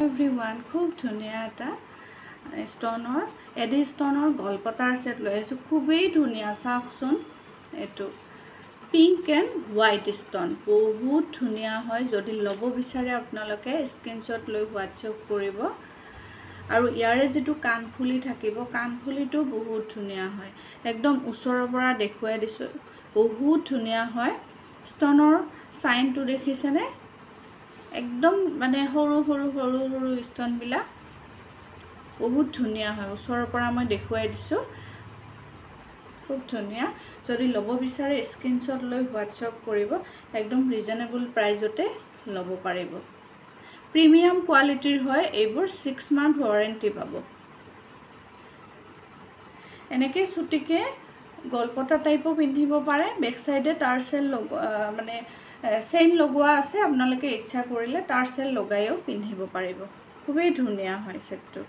everyone খুব ধুনীয়া এটা ষ্টনৰ এডি ষ্টনৰ গলপতাৰ সেট লৈ আছো খুবেই ধুনীয়া চাওকচোন এটো পিংক এণ্ড হোৱাইট ষ্টন বহুত ধুনীয়া হয় যদি ল'ব বিচাৰে আপোনালোকে স্ক্ৰিনশ্বট লৈ হোৱাটছআপ কৰিব আৰু ইয়াৰে যেটো কানফুলি থাকিব কানফুলিটো বহুত ধুনীয়া হয় একদম ওচৰৰ পৰা দেখুৱাই দিছো বহুত ধুনীয়া হয় ষ্টনৰ সাইনটো দেখিছেনে একদম মানে সৰু ষ্টন বিলা বহুত ধুনীয়া হয় ওচৰৰ পৰা মই দেখুৱাই দিছো খুব ধুনীয়া যদি ল'ব বিচাৰে স্ক্ৰিনশ্বট লৈ হোৱাটছআপ কৰিব একদম ৰিজনেবল প্ৰাইজতে ল'ব পাৰিব প্ৰিমিয়াম কোৱালিটিৰ হয় এইবোৰ 6 মান্থ ওয়াৰেন্টি পাব এনেকৈ ছুটিকে গলপতা টাইপো পিন্ধিব পাৰে বেক সাইডে টাৰ্সেল মানে চেইন লগোৱা আছে আপোনালোকে ইচ্ছা কৰিলে টাৰ্সেল লগাইও পিন্ধিব পাৰিব খুবেই ধুনীয়া হয় সেটটো